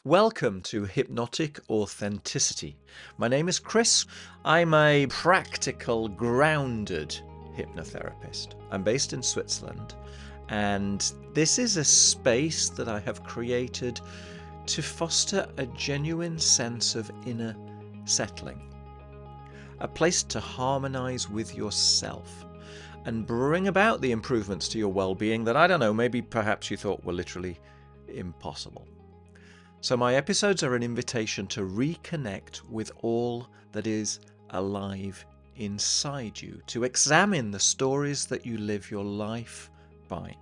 Welcome to Hypnotic Authenticity. My name is Chris. I'm a practical, grounded hypnotherapist. I'm based in Switzerland, and this is a space that I have created to foster a genuine sense of inner settling, a place to harmonize with yourself and bring about the improvements to your well-being that, I don't know, maybe perhaps you thought were literally impossible. So my episodes are an invitation to reconnect with all that is alive inside you, to examine the stories that you live your life by,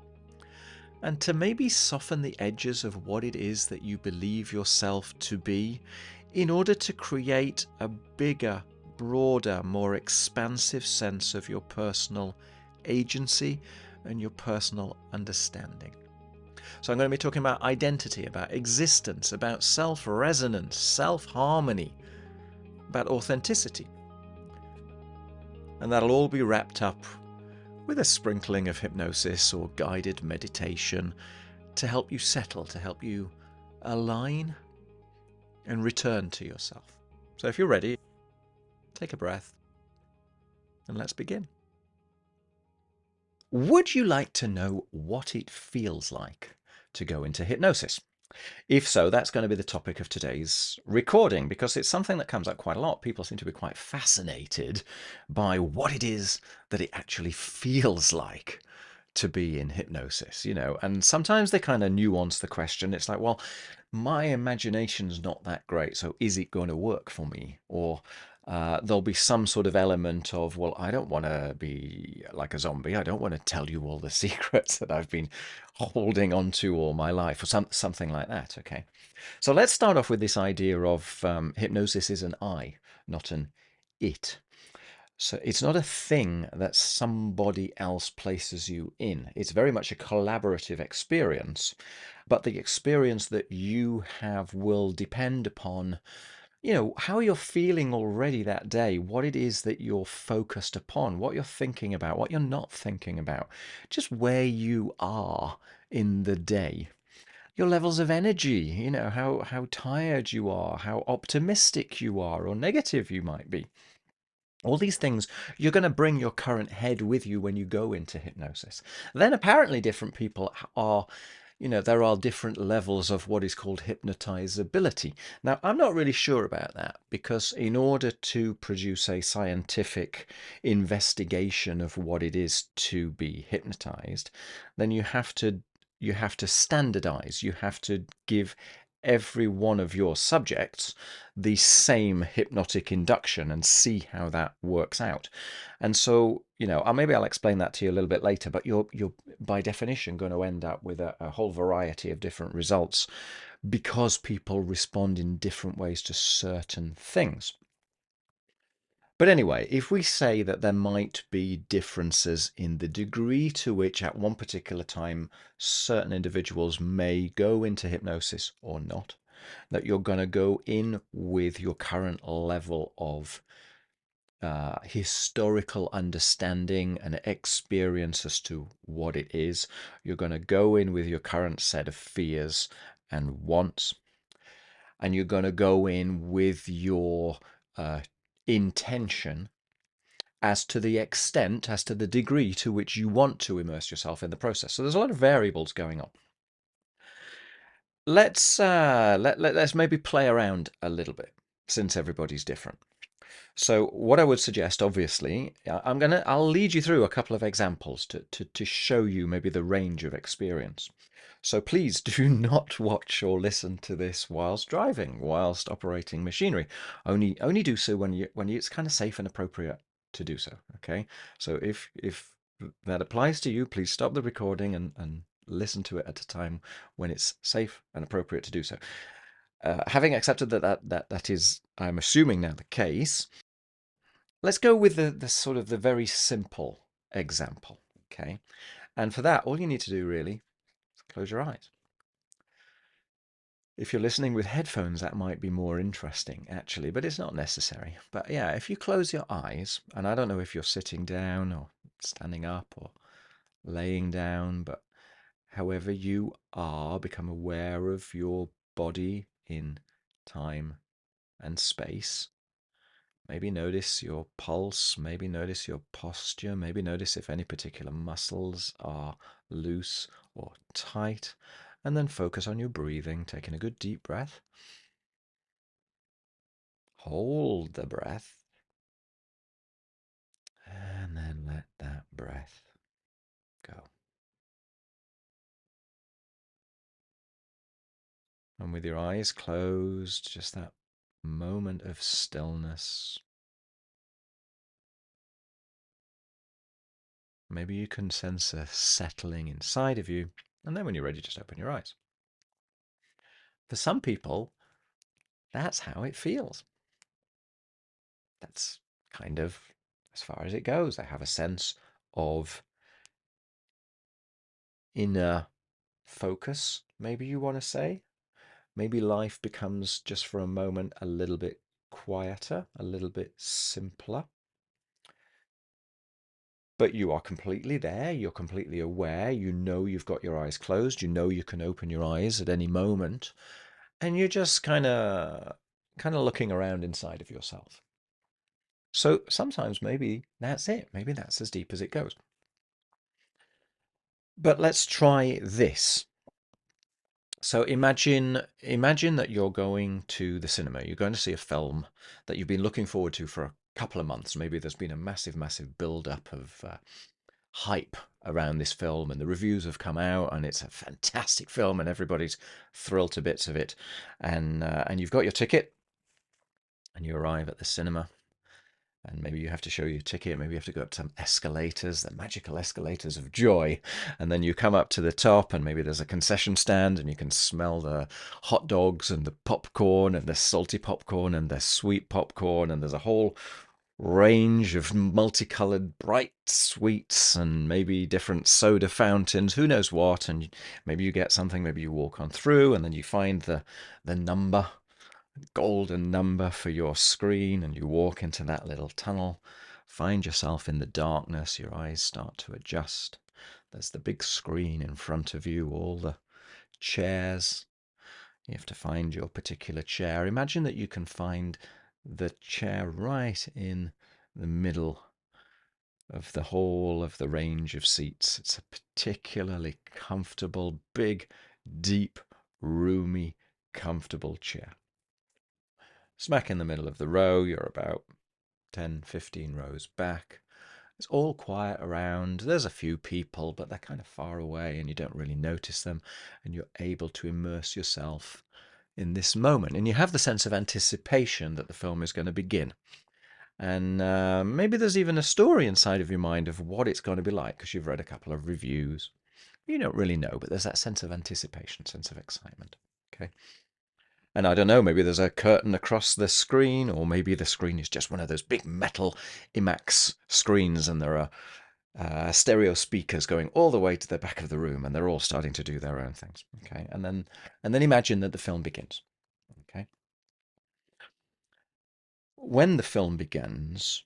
and to maybe soften the edges of what it is that you believe yourself to be in order to create a bigger, broader, more expansive sense of your personal agency and your personal understanding. So I'm going to be talking about identity, about existence, about self-resonance, self-harmony, about authenticity. And that'll all be wrapped up with a sprinkling of hypnosis or guided meditation to help you settle, to help you align and return to yourself. So if you're ready, take a breath and let's begin. Would you like to know what it feels like to go into hypnosis? If so, that's going to be the topic of today's recording, because it's something that comes up quite a lot. People seem to be quite fascinated by what it is that it actually feels like to be in hypnosis, and sometimes they kind of nuance the question. It's like, well, my imagination's not that great, so is it going to work for me? Or there'll be some sort of element of, well, I don't want to be like a zombie. I don't want to tell you all the secrets that I've been holding on to all my life, or something like that. Okay, so let's start off with this idea of hypnosis is an I, not an it. So it's not a thing that somebody else places you in. It's very much a collaborative experience, but the experience that you have will depend upon, how you're feeling already that day, what it is that you're focused upon, what you're thinking about, what you're not thinking about, just where you are in the day. Your levels of energy, how tired you are, how optimistic you are, or negative you might be. All these things, you're going to bring your current head with you when you go into hypnosis. Then apparently different people are, there are different levels of what is called hypnotizability. Now, I'm not really sure about that, because in order to produce a scientific investigation of what it is to be hypnotized, then you have to standardize. You have to give every one of your subjects the same hypnotic induction and see how that works out. And so, maybe I'll explain that to you a little bit later, but you're by definition going to end up with a whole variety of different results because people respond in different ways to certain things. But anyway, if we say that there might be differences in the degree to which at one particular time certain individuals may go into hypnosis or not, that you're going to go in with your current level of historical understanding and experience as to what it is. You're going to go in with your current set of fears and wants, and you're going to go in with your intention as to the extent, as to the degree to which you want to immerse yourself in the process. So there's a lot of variables going on. Let's maybe play around a little bit, since everybody's different. So what I would suggest, obviously, I'll lead you through a couple of examples to show you maybe the range of experience. So please do not watch or listen to this whilst driving, whilst operating machinery. Only do so when it's kind of safe and appropriate to do so. Okay. So if that applies to you, please stop the recording and listen to it at a time when it's safe and appropriate to do so. Having accepted that is, I'm assuming now, the case, let's go with the sort of the very simple example. Okay. And for that, all you need to do really is close your eyes. If you're listening with headphones, that might be more interesting, actually, but it's not necessary. But yeah, if you close your eyes, and I don't know if you're sitting down or standing up or laying down, but however you are, become aware of your body in time and space. Maybe notice your pulse, maybe notice your posture, maybe notice if any particular muscles are loose or tight, and then focus on your breathing, taking a good deep breath. Hold the breath, and then let that breath go. And with your eyes closed, just that moment of stillness. Maybe you can sense a settling inside of you, and then when you're ready, just open your eyes. For some people, that's how it feels. That's kind of as far as it goes. They have a sense of inner focus, maybe you want to say. Maybe life becomes, just for a moment, a little bit quieter, a little bit simpler. But you are completely there, you're completely aware, you know you've got your eyes closed, you know you can open your eyes at any moment, and you're just kind of looking around inside of yourself. So sometimes maybe that's it. Maybe that's as deep as it goes. But let's try this. So imagine that you're going to the cinema. You're going to see a film that you've been looking forward to for a couple of months. Maybe there's been a massive build-up of hype around this film, and the reviews have come out, and it's a fantastic film, and everybody's thrilled to bits of it. And you've got your ticket, and you arrive at the cinema. And maybe you have to show your ticket. Maybe you have to go up some escalators, the magical escalators of joy. And then you come up to the top, and maybe there's a concession stand, and you can smell the hot dogs and the popcorn and the salty popcorn and the sweet popcorn. And there's a whole range of multicolored bright sweets and maybe different soda fountains, who knows what. And maybe you get something, maybe you walk on through, and then you find the number, golden number for your screen, and you walk into that little tunnel, find yourself in the darkness, your eyes start to adjust. There's the big screen in front of you, all the chairs. You have to find your particular chair. Imagine that you can find the chair right in the middle of the whole of the range of seats. It's a particularly comfortable, big, deep, roomy, comfortable chair. Smack in the middle of the row, you're about 10, 15 rows back. It's all quiet around. There's a few people, but they're kind of far away and you don't really notice them. And you're able to immerse yourself in this moment. And you have the sense of anticipation that the film is going to begin. And maybe there's even a story inside of your mind of what it's going to be like because you've read a couple of reviews. You don't really know, but there's that sense of anticipation, sense of excitement. Okay. And I don't know, maybe there's a curtain across the screen, or maybe the screen is just one of those big metal IMAX screens, and there are stereo speakers going all the way to the back of the room, and they're all starting to do their own things. Okay, and then imagine that the film begins. Okay, when the film begins,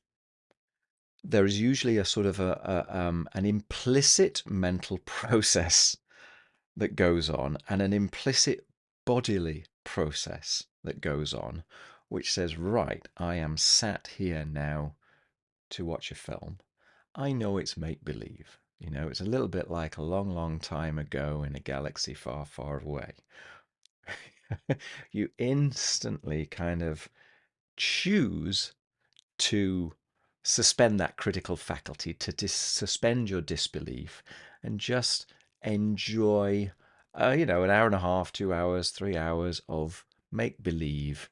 there is usually a sort of an implicit mental process that goes on, and an implicit bodily process that goes on, which says, right, I am sat here now to watch a film. I know it's make believe. You know, it's a little bit like a long time ago in a galaxy far away. You instantly kind of choose to suspend that critical faculty, to suspend your disbelief, and just enjoy, an hour and a half, 2 hours, 3 hours of make believe.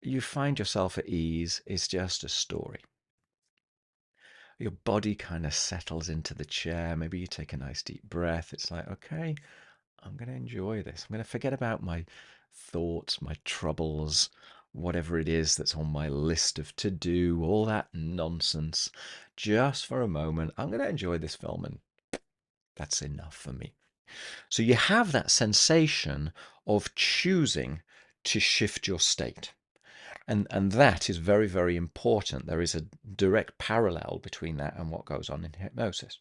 You find yourself at ease. It's just a story. Your body kind of settles into the chair. Maybe you take a nice deep breath. It's like, okay, I'm going to enjoy this. I'm going to forget about my thoughts, my troubles, whatever it is that's on my list of to do, all that nonsense. Just for a moment, I'm going to enjoy this film, and that's enough for me. So you have that sensation of choosing to shift your state. And that is very important. There is a direct parallel between that and what goes on in hypnosis.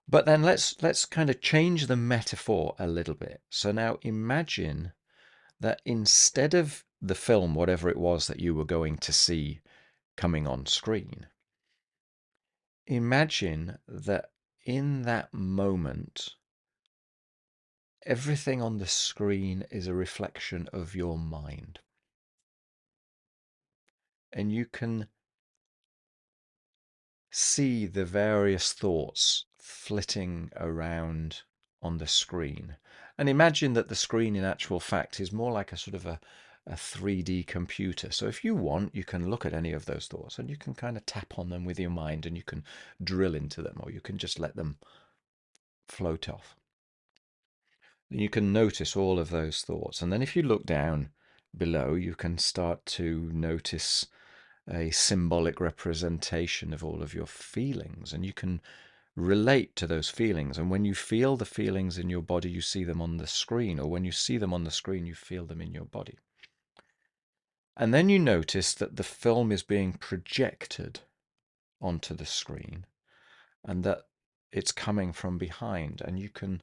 But then let's kind of change the metaphor a little bit. So now imagine that instead of the film, whatever it was that you were going to see coming on screen, imagine that in that moment, everything on the screen is a reflection of your mind. And you can see the various thoughts flitting around on the screen. And imagine that the screen, in actual fact, is more like a sort of a 3D computer. So if you want, you can look at any of those thoughts and you can kind of tap on them with your mind and you can drill into them, or you can just let them float off. And you can notice all of those thoughts. And then if you look down below, you can start to notice a symbolic representation of all of your feelings, and you can relate to those feelings. And when you feel the feelings in your body, you see them on the screen, or when you see them on the screen, you feel them in your body. And then you notice that the film is being projected onto the screen and that it's coming from behind. And you can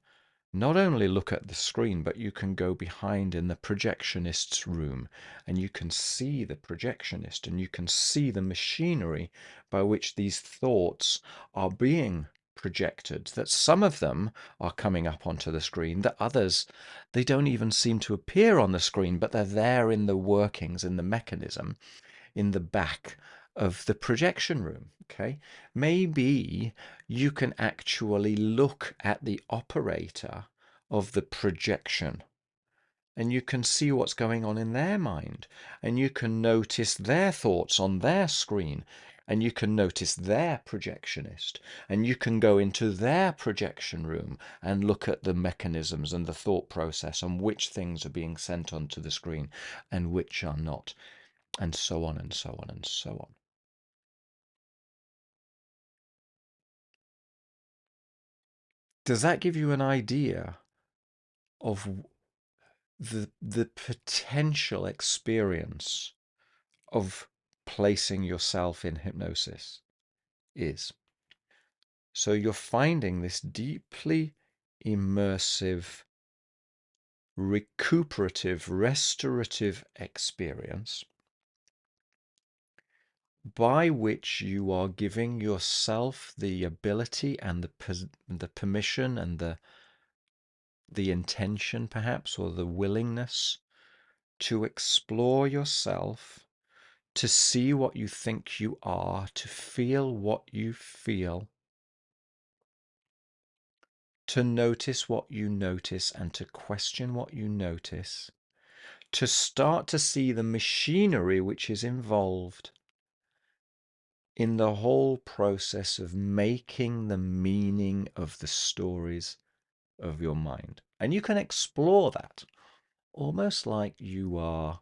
not only look at the screen, but you can go behind in the projectionist's room and you can see the projectionist and you can see the machinery by which these thoughts are being projected, that some of them are coming up onto the screen, that others, they don't even seem to appear on the screen, but they're there in the workings, in the mechanism, in the back of the projection room. Okay, maybe you can actually look at the operator of the projection and you can see what's going on in their mind, and you can notice their thoughts on their screen, and you can notice their projectionist, and you can go into their projection room and look at the mechanisms and the thought process and which things are being sent onto the screen and which are not, and so on and so on and so on. Does that give you an idea of the potential experience of placing yourself in hypnosis is? So you're finding this deeply immersive, recuperative, restorative experience by which you are giving yourself the ability and the permission and the intention, perhaps, or the willingness to explore yourself, to see what you think you are, to feel what you feel, to notice what you notice and to question what you notice, to start to see the machinery which is involved in the whole process of making the meaning of the stories of your mind. And you can explore that almost like you are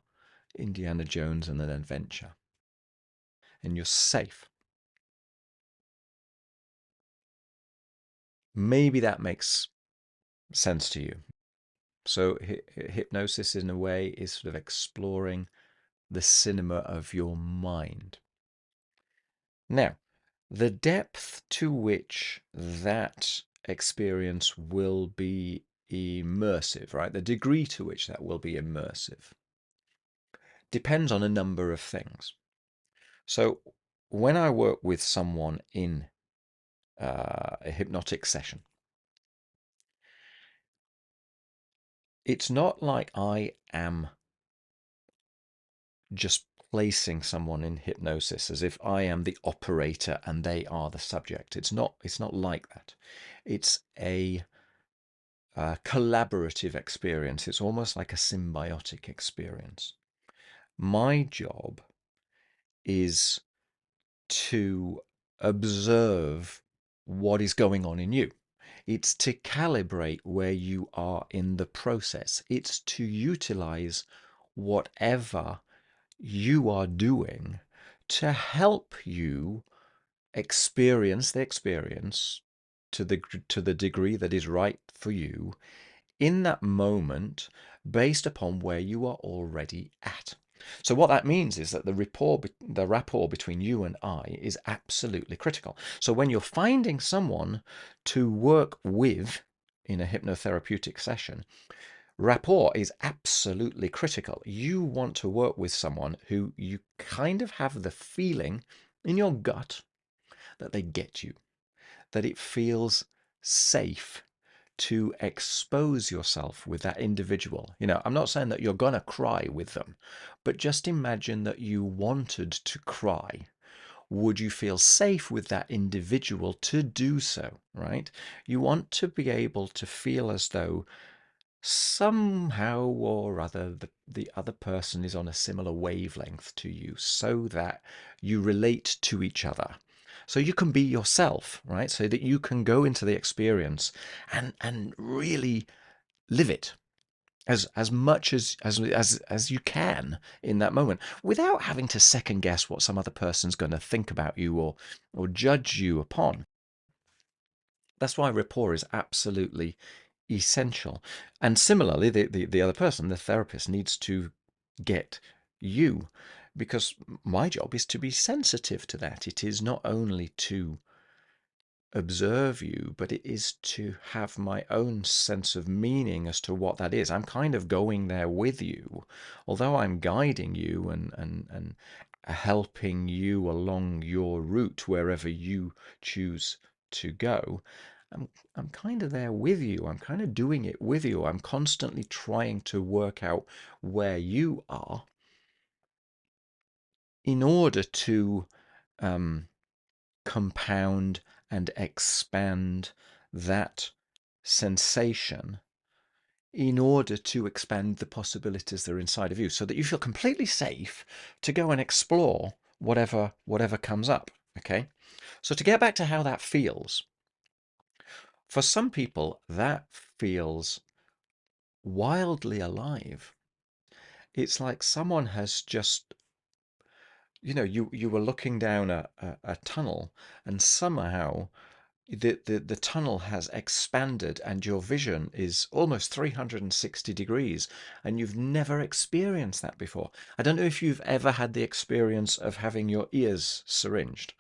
Indiana Jones and an adventure, and you're safe. Maybe that makes sense to you. So hypnosis, in a way, is sort of exploring the cinema of your mind. Now, the depth to which that experience will be immersive, right? The degree to which that will be immersive depends on a number of things. So when I work with someone in a hypnotic session, it's not like I am just placing someone in hypnosis as if I am the operator and they are the subject. It's not like that. It's a collaborative experience. It's almost like a symbiotic experience. My job is to observe what is going on in you. It's to calibrate where you are in the process. It's to utilize whatever you are doing to help you experience the experience to the degree that is right for you in that moment, based upon where you are already at. So what that means is that the rapport between you and I is absolutely critical. So when you're finding someone to work with in a hypnotherapeutic session, Rapport is absolutely critical. You want to work with someone who you kind of have the feeling in your gut that they get you, that it feels safe to expose yourself with that individual. I'm not saying that you're going to cry with them, but just imagine that you wanted to cry. Would you feel safe with that individual to do so, right? You want to be able to feel as though somehow or other the other person is on a similar wavelength to you so that you relate to each other, so you can be yourself, right? So that you can go into the experience and really live it as much as you can in that moment, without having to second guess what some other person's going to think about you or judge you upon. That's why rapport is absolutely essential. And similarly, the other person, the therapist, needs to get you, because my job is to be sensitive to that. It is not only to observe you, but it is to have my own sense of meaning as to what that is. I'm kind of going there with you, although I'm guiding you and helping you along your route wherever you choose to go. I'm, I'm kind of there with you. I'm kind of doing it with you. I'm constantly trying to work out where you are in order to um, compound and expand that sensation, in order to expand the possibilities that are inside of you, so that you feel completely safe to go and explore whatever comes up. Okay, so to get back to how that feels, for some people that feels wildly alive. It's like someone has just, you were looking down a tunnel, and somehow the tunnel has expanded and your vision is almost 360 degrees, and you've never experienced that before. I don't know if you've ever had the experience of having your ears syringed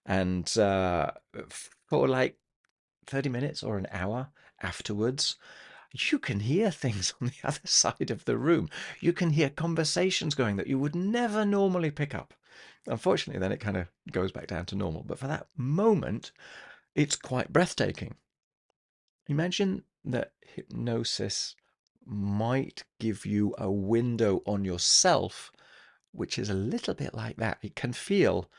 and for like 30 minutes or an hour afterwards, you can hear things on the other side of the room. You can hear conversations going that you would never normally pick up. Unfortunately, then it kind of goes back down to normal. But for that moment, it's quite breathtaking. Imagine that hypnosis might give you a window on yourself, which is a little bit like that. It can feel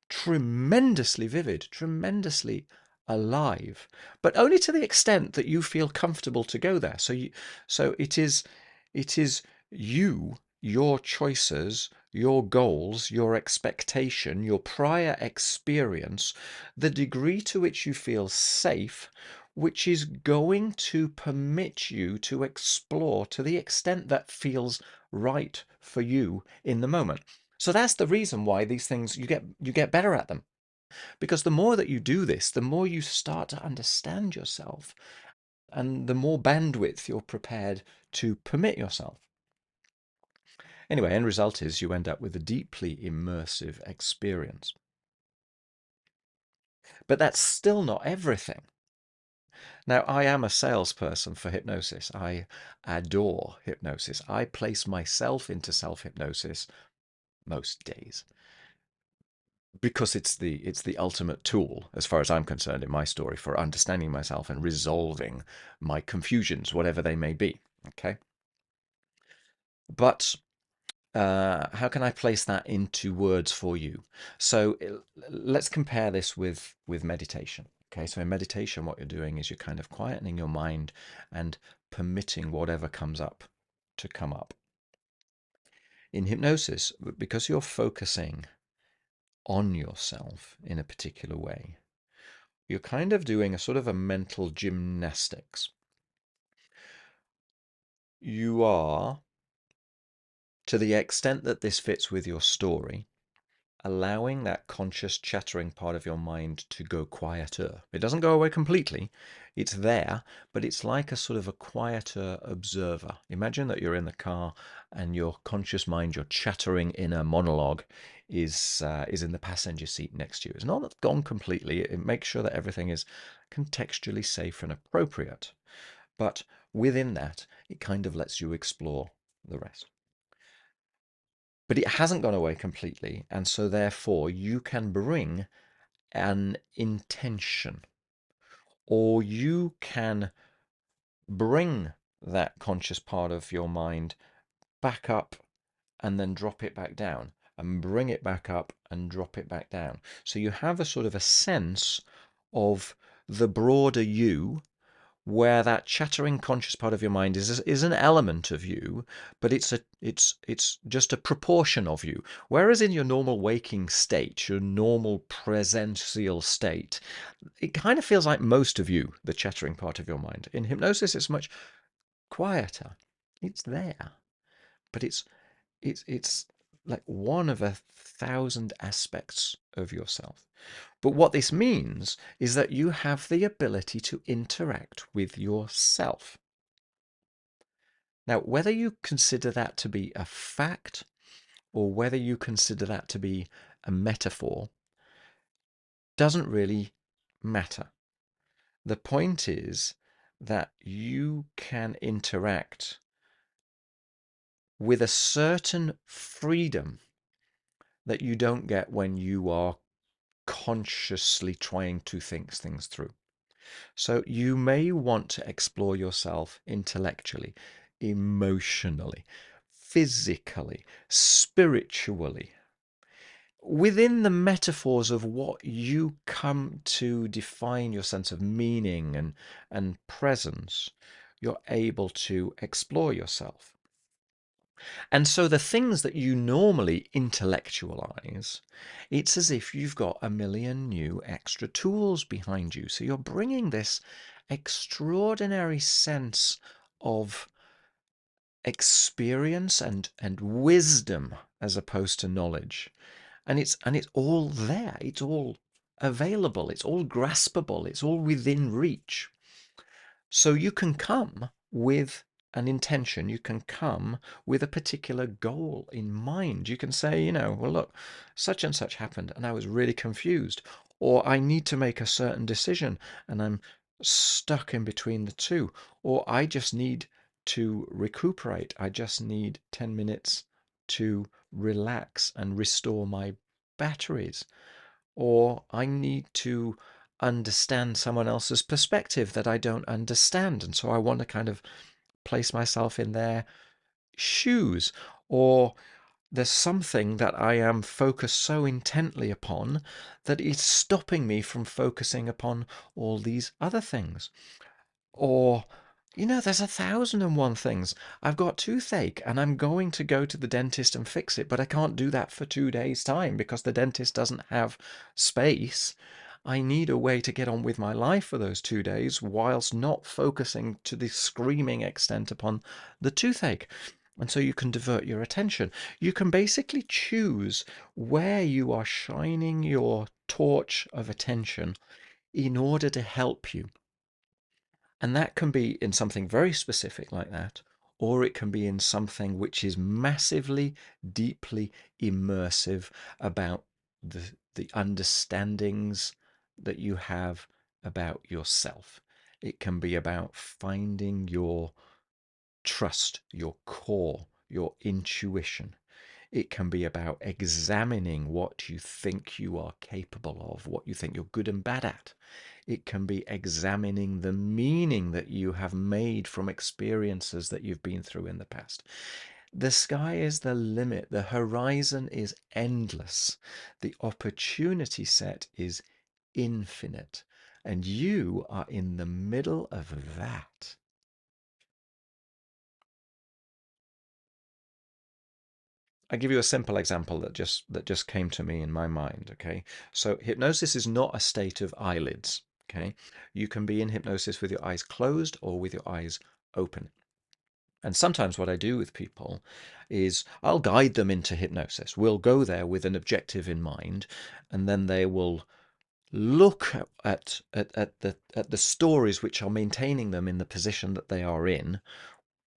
tremendously vivid, tremendously alive, but only to the extent that you feel comfortable to go there. So it is you, your choices, your goals, your expectation, your prior experience, the degree to which you feel safe, which is going to permit you to explore to the extent that feels right for you in the moment. So that's the reason why these things, you get better at them, because the more that you do this, the more you start to understand yourself, and the more bandwidth you're prepared to permit yourself. Anyway, end result is you end up with a deeply immersive experience. But that's still not everything. Now, I am a salesperson for hypnosis. I adore hypnosis. I place myself into self-hypnosis most days, because it's the ultimate tool, as far as I'm concerned, in my story, for understanding myself and resolving my confusions, whatever they may be. Okay, but how can I place that into words for you? So let's compare this with meditation. Okay, so in meditation, what you're doing is you're kind of quietening your mind and permitting whatever comes up to come up. In hypnosis, because you're focusing on yourself in a particular way, you're kind of doing a sort of a mental gymnastics. You are, to the extent that this fits with your story, allowing that conscious chattering part of your mind to go quieter. It doesn't go away completely. It's there, but it's like a sort of a quieter observer. Imagine that you're in the car and your conscious mind, your chattering inner monologue, is in the passenger seat next to you. It's not gone completely. It makes sure that everything is contextually safe and appropriate. But within that, it kind of lets you explore the rest. But it hasn't gone away completely, and so therefore you can bring an intention, or you can bring that conscious part of your mind back up and then drop it back down, and bring it back up and drop it back down. So you have a sort of a sense of the broader you, where that chattering conscious part of your mind is an element of you, but it's just a proportion of you. Whereas in your normal waking state, your normal presential state, it kind of feels like most of you, the chattering part of your mind. In hypnosis, it's much quieter. It's there, but it's like one of 1,000 aspects of yourself. But what this means is that you have the ability to interact with yourself. Now, whether you consider that to be a fact or whether you consider that to be a metaphor doesn't really matter. The point is that you can interact with a certain freedom that you don't get when you are consciously trying to think things through. So you may want to explore yourself intellectually, emotionally, physically, spiritually, within the metaphors of what you come to define your sense of meaning and presence. You're able to explore yourself. And so the things that you normally intellectualize, it's as if you've got a million new extra tools behind you. So you're bringing this extraordinary sense of experience and wisdom as opposed to knowledge. And it's all there. It's all available. It's all graspable. It's all within reach. So you can come with an intention, you can come with a particular goal in mind. You can say, well, look, such and such happened and I was really confused. Or I need to make a certain decision and I'm stuck in between the two. Or I just need to recuperate. I just need 10 minutes to relax and restore my batteries. Or I need to understand someone else's perspective that I don't understand. And so I want to kind of place myself in their shoes. Or there's something that I am focused so intently upon that it's stopping me from focusing upon all these other things. Or, there's 1,001 things. I've got toothache and I'm going to go to the dentist and fix it, but I can't do that for 2 days' time because the dentist doesn't have space. I need a way to get on with my life for those 2 days whilst not focusing to the screaming extent upon the toothache. And so you can divert your attention. You can basically choose where you are shining your torch of attention in order to help you. And that can be in something very specific like that, or it can be in something which is massively, deeply immersive about the understandings that you have about yourself. It can be about finding your trust, your core, your intuition. It can be about examining what you think you are capable of, what you think you're good and bad at. It can be examining the meaning that you have made from experiences that you've been through in the past. The sky is the limit. The horizon is endless. The opportunity set is infinite. And you are in the middle of that. I give you a simple example that just came to me in my mind. Okay, so hypnosis is not a state of eyelids. Okay, you can be in hypnosis with your eyes closed or with your eyes open. And sometimes what I do with people is I'll guide them into hypnosis. We'll go there with an objective in mind, and then they will look at the stories which are maintaining them in the position that they are in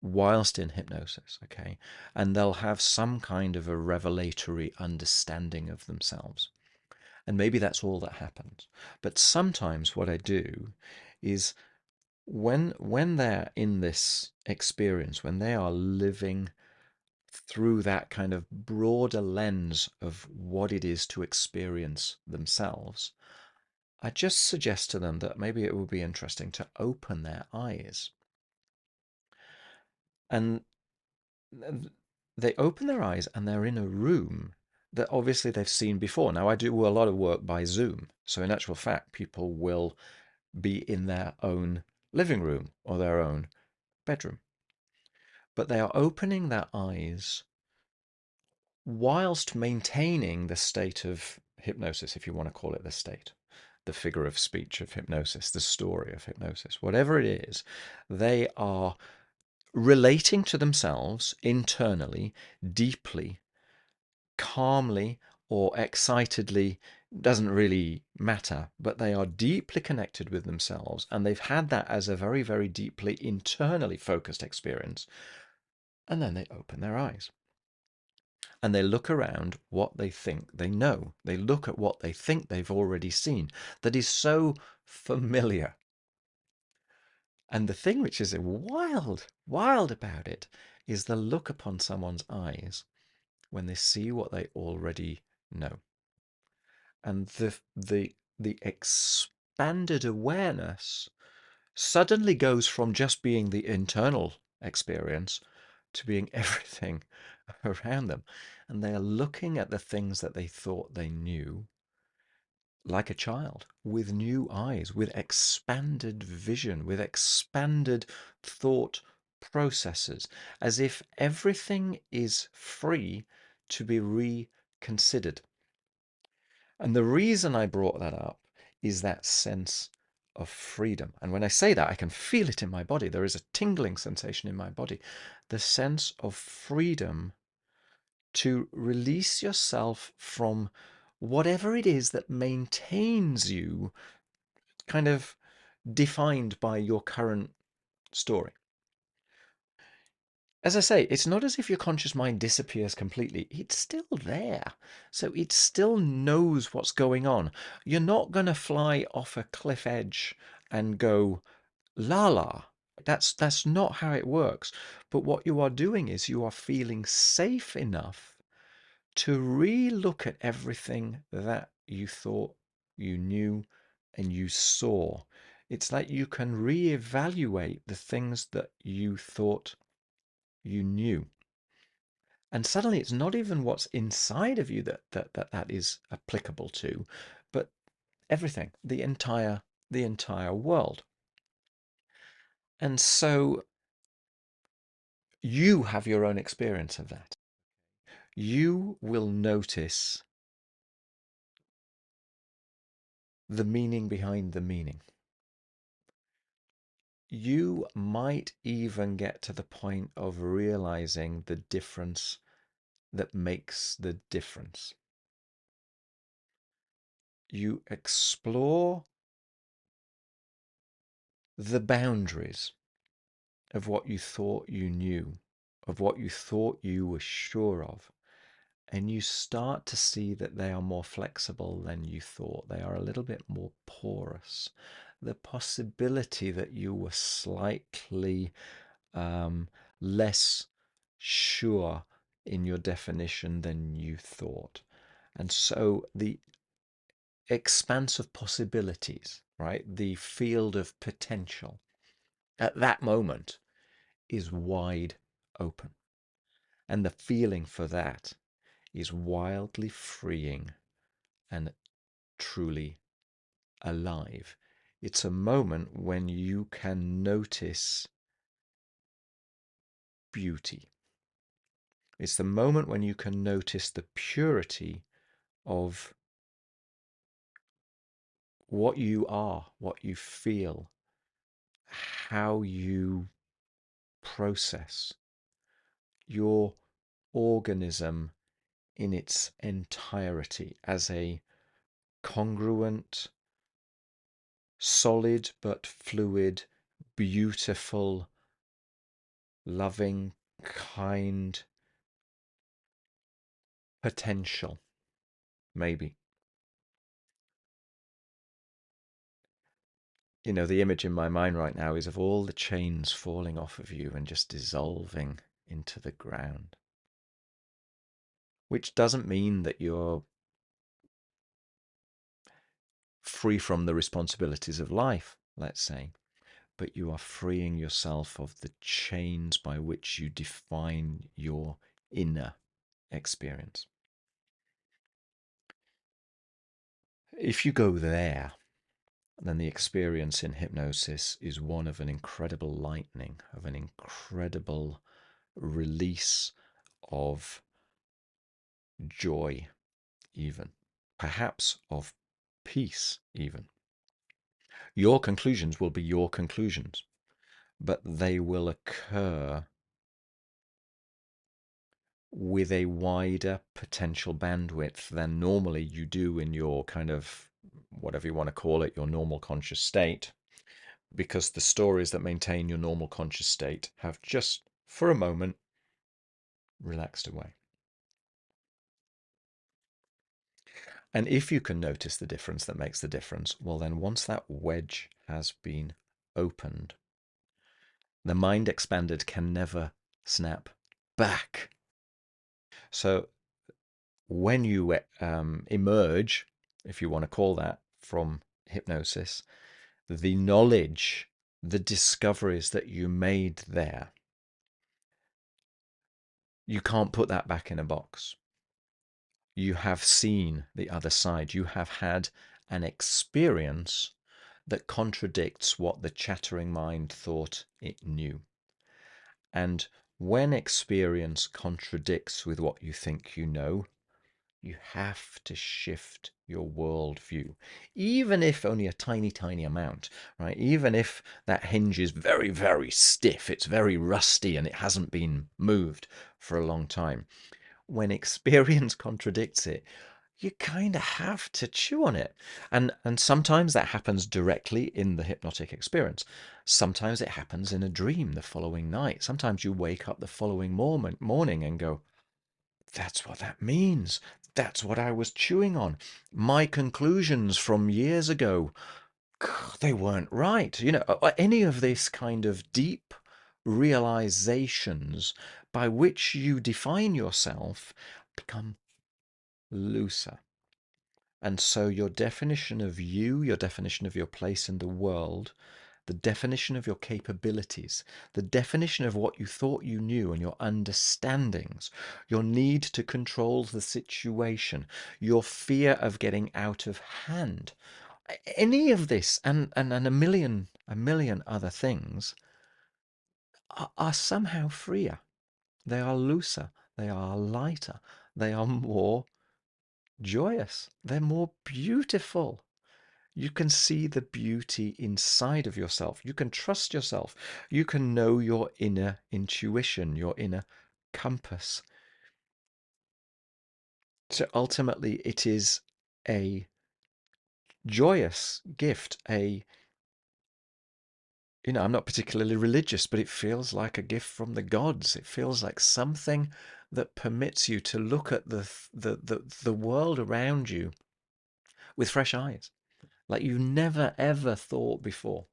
whilst in hypnosis, okay? And they'll have some kind of a revelatory understanding of themselves. And maybe that's all that happens. But sometimes what I do is when they're in this experience, when they are living through that kind of broader lens of what it is to experience themselves, I just suggest to them that maybe it would be interesting to open their eyes. And they open their eyes and they're in a room that obviously they've seen before. Now, I do a lot of work by Zoom. So, in actual fact, people will be in their own living room or their own bedroom. But they are opening their eyes whilst maintaining the state of hypnosis, if you want to call it the state, the figure of speech of hypnosis, the story of hypnosis, whatever it is, they are relating to themselves internally, deeply, calmly, or excitedly, doesn't really matter, but they are deeply connected with themselves, and they've had that as a very, very deeply internally focused experience. And then they open their eyes and they look around what they think they know. They look at what they think they've already seen that is so familiar. And the thing which is wild, wild about it is the look upon someone's eyes when they see what they already know. And the expanded awareness suddenly goes from just being the internal experience to being everything around them. And they are looking at the things that they thought they knew like a child, with new eyes, with expanded vision, with expanded thought processes, as if everything is free to be reconsidered. And the reason I brought that up is that sense of freedom. And when I say that, I can feel it in my body. There is a tingling sensation in my body. The sense of freedom to release yourself from whatever it is that maintains you kind of defined by your current story. As I say, it's not as if your conscious mind disappears completely. It's still there. So it still knows what's going on. You're not going to fly off a cliff edge and go, la la. That's not how it works. But what you are doing is you are feeling safe enough to re-look at everything that you thought you knew and you saw. It's like you can re-evaluate the things that you thought you knew. And suddenly it's not even what's inside of you that is applicable to, but everything, the entire world. And so you have your own experience of that. You will notice the meaning behind the meaning. You might even get to the point of realizing the difference that makes the difference. You explore the boundaries of what you thought you knew, of what you thought you were sure of, and you start to see that they are more flexible than you thought. They are a little bit more porous. The possibility that you were slightly less sure in your definition than you thought. And so the expanse of possibilities, right? The field of potential at that moment is wide open. And the feeling for that is wildly freeing and truly alive. It's a moment when you can notice beauty. It's the moment when you can notice the purity of what you are, what you feel, how you process your organism in its entirety as a congruent, solid but fluid, beautiful, loving, kind potential, maybe. The image in my mind right now is of all the chains falling off of you and just dissolving into the ground. Which doesn't mean that you're free from the responsibilities of life, let's say, but you are freeing yourself of the chains by which you define your inner experience. If you go there, then the experience in hypnosis is one of an incredible lightening, of an incredible release of joy, even, perhaps of peace, even. Your conclusions will be your conclusions, but they will occur with a wider potential bandwidth than normally you do in your kind of, whatever you want to call it, your normal conscious state, because the stories that maintain your normal conscious state have just, for a moment, relaxed away. And if you can notice the difference that makes the difference, well, then once that wedge has been opened, the mind expanded can never snap back. So when you emerge, if you want to call that, from hypnosis, the knowledge, the discoveries that you made there, you can't put that back in a box. You have seen the other side. You have had an experience that contradicts what the chattering mind thought it knew. And when experience contradicts with what you think you know, you have to shift your worldview, even if only a tiny, tiny amount, right? Even if that hinge is very, very stiff, it's very rusty, and it hasn't been moved for a long time. When experience contradicts it, you kind of have to chew on it. And sometimes that happens directly in the hypnotic experience. Sometimes it happens in a dream the following night. Sometimes you wake up the following morning and go, that's what that means. That's what I was chewing on. My conclusions from years ago, they weren't right. Any of this kind of deep realizations by which you define yourself become looser. And so your definition of you, your definition of your place in the world, the definition of your capabilities, the definition of what you thought you knew and your understandings, your need to control the situation, your fear of getting out of hand, any of this and a million other things are somehow freer. They are looser. They are lighter. They are more joyous. They're more beautiful. You can see the beauty inside of yourself. You can trust yourself. You can know your inner intuition, your inner compass. So ultimately, it is a joyous gift. I'm not particularly religious, but it feels like a gift from the gods. It feels like something that permits you to look at the world around you with fresh eyes, like you never ever thought before.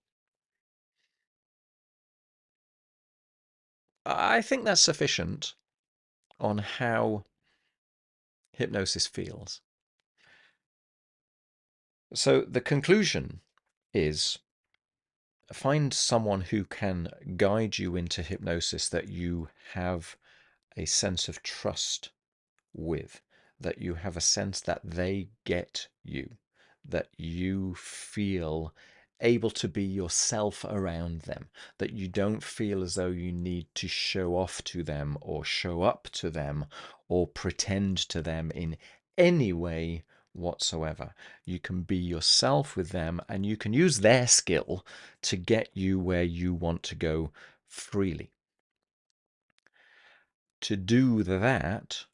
I think that's sufficient on how hypnosis feels. So the conclusion is find someone who can guide you into hypnosis that you have a sense of trust with, that you have a sense that they get you, that you feel able to be yourself around them, that you don't feel as though you need to show off to them or show up to them or pretend to them in any way whatsoever. You can be yourself with them and you can use their skill to get you where you want to go freely. To do that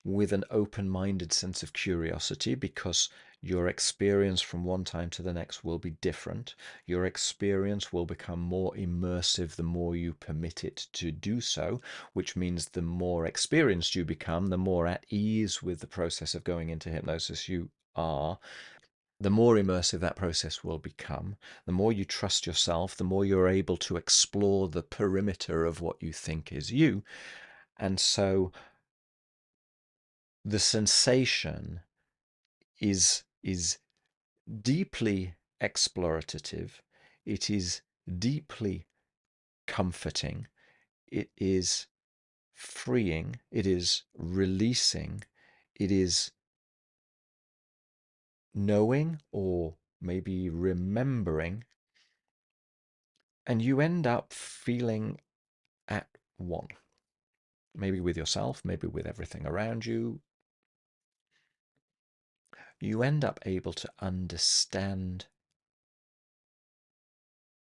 with an open-minded sense of curiosity, because your experience from one time to the next will be different. Your experience will become more immersive the more you permit it to do so, which means the more experienced you become, the more at ease with the process of going into hypnosis you are. the more immersive that process will become, the more you trust yourself, the more you're able to explore the perimeter of what you think is you. And so the sensation is deeply explorative. It is deeply comforting. It is freeing. It is releasing. It is knowing or maybe remembering. And you end up feeling at one, maybe with yourself, maybe with everything around you. You end up able to understand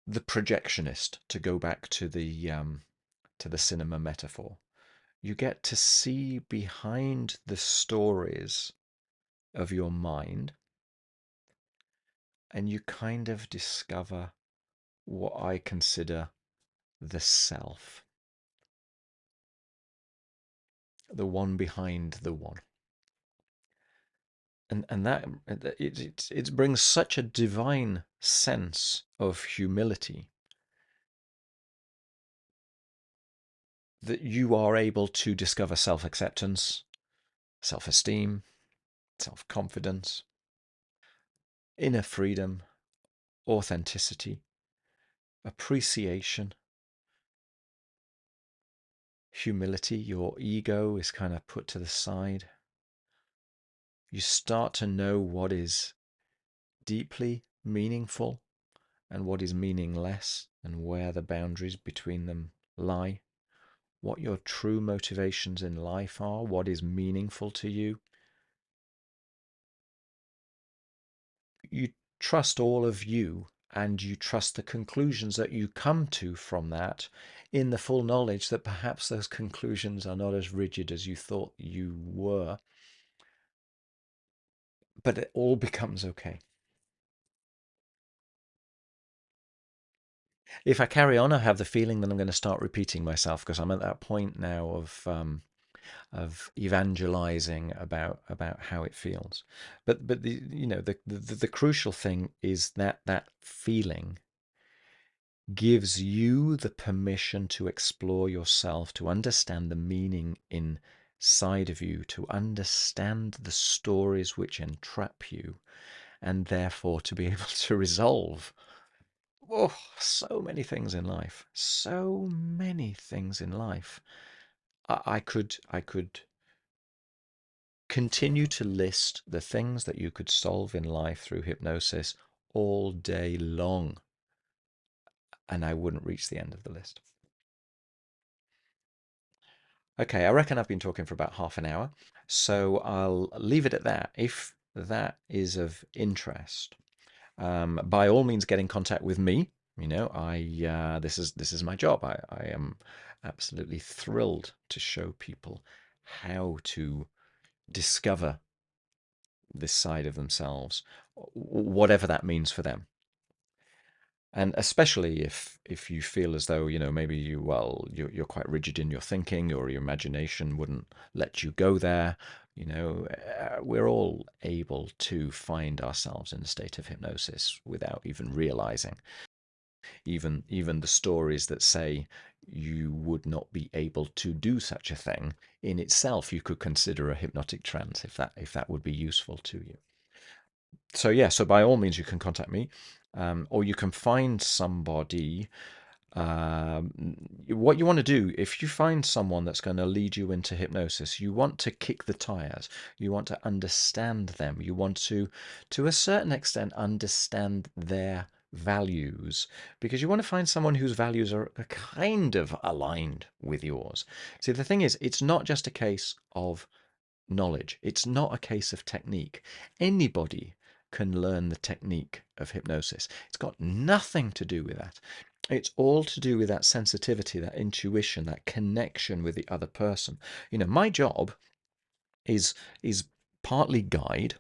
the projectionist, to go back to the cinema metaphor. You get to see behind the stories of your mind, and you kind of discover what I consider the self, the one behind the one. And that it brings such a divine sense of humility that you are able to discover self-acceptance, self-esteem, self-confidence, inner freedom, authenticity, appreciation, humility. Your ego is kind of put to the side. You start to know what is deeply meaningful and what is meaningless, and where the boundaries between them lie, what your true motivations in life are, what is meaningful to you. You trust all of you, and you trust the conclusions that you come to from that, in the full knowledge that perhaps those conclusions are not as rigid as you thought you were, but it all becomes okay. If I carry on, I have the feeling that I'm going to start repeating myself, because I'm at that point now of evangelizing about how it feels. But the crucial thing is that that feeling gives you the permission to explore yourself, to understand the meaning inside of you, to understand the stories which entrap you, and therefore to be able to resolve so many things in life. So many things in life. I could continue to list the things that you could solve in life through hypnosis all day long, and I wouldn't reach the end of the list. Okay, I reckon I've been talking for about half an hour, so I'll leave it at that. If that is of interest, by all means, get in contact with me. This is my job. I am absolutely thrilled to show people how to discover this side of themselves, whatever that means for them. And especially if you feel as though, maybe you're quite rigid in your thinking, or your imagination wouldn't let you go there. We're all able to find ourselves in a state of hypnosis without even realizing. Even the stories that say you would not be able to do such a thing, in itself you could consider a hypnotic trance, if that would be useful to you. So yeah, so by all means you can contact me, or you can find somebody. What you want to do, if you find someone that's going to lead you into hypnosis, you want to kick the tires. You want to understand them. You want to a certain extent, understand their values, because you want to find someone whose values are kind of aligned with yours. See, the thing is, it's not just a case of knowledge. It's not a case of technique. Anybody can learn the technique of hypnosis. It's got nothing to do with that. It's all to do with that sensitivity, that intuition, that connection with the other person. My job is partly guide.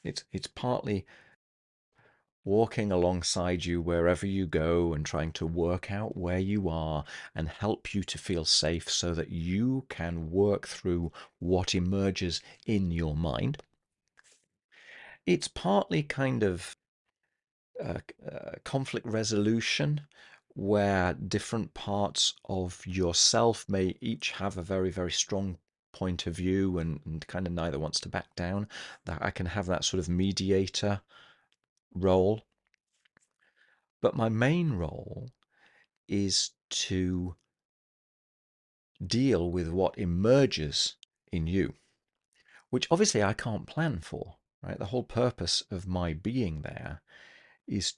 It's partly walking alongside you wherever you go, and trying to work out where you are and help you to feel safe, so that you can work through what emerges in your mind. It's partly kind of conflict resolution, where different parts of yourself may each have a very, very strong point of view, and kind of neither wants to back down. That I can have that sort of mediator role. But my main role is to deal with what emerges in you, which obviously I can't plan for, right? The whole purpose of my being there is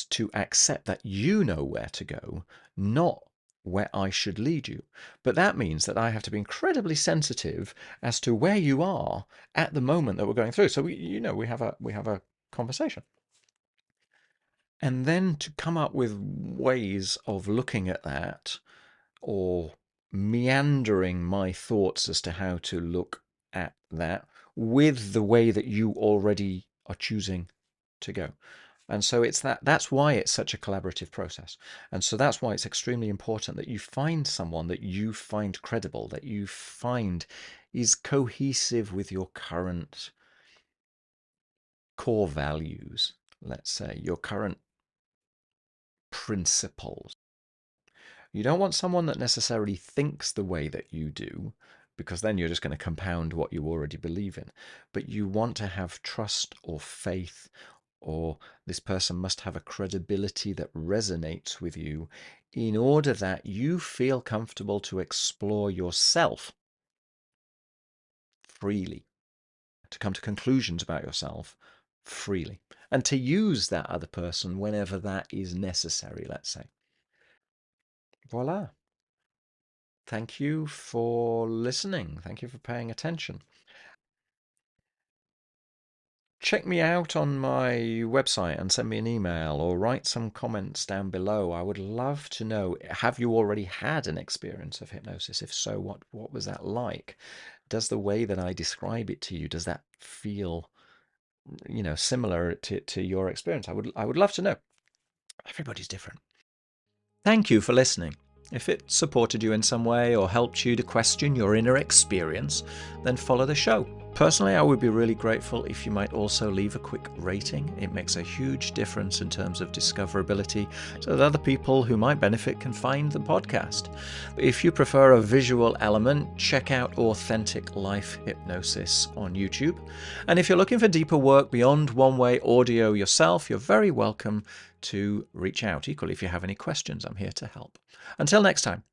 to accept that you know where to go, not where I should lead you. But that means that I have to be incredibly sensitive as to where you are at the moment that we're going through. So we have a conversation. And then to come up with ways of looking at that, or meandering my thoughts as to how to look at that with the way that you already are choosing to go. And so that's why it's such a collaborative process. And so that's why it's extremely important that you find someone that you find credible, that you find is cohesive with your current core values, let's say, your current principles. You don't want someone that necessarily thinks the way that you do, because then you're just going to compound what you already believe in. But you want to have trust or faith, or this person must have a credibility that resonates with you in order that you feel comfortable to explore yourself freely, to come to conclusions about yourself freely, and to use that other person whenever that is necessary, let's say. Voila. Thank you for listening. Thank you for paying attention. Check me out on my website and send me an email, or write some comments down below. I would love to know, have you already had an experience of hypnosis? If so, what was that like? Does the way that I describe it to you, does that feel, similar to your experience? I would love to know. Everybody's different. Thank you for listening. If it supported you in some way or helped you to question your inner experience, then follow the show. Personally, I would be really grateful if you might also leave a quick rating. It makes a huge difference in terms of discoverability, so that other people who might benefit can find the podcast. If you prefer a visual element, check out Authentic Life Hypnosis on YouTube. And if you're looking for deeper work beyond one-way audio yourself, you're very welcome to reach out. Equally, if you have any questions, I'm here to help. Until next time.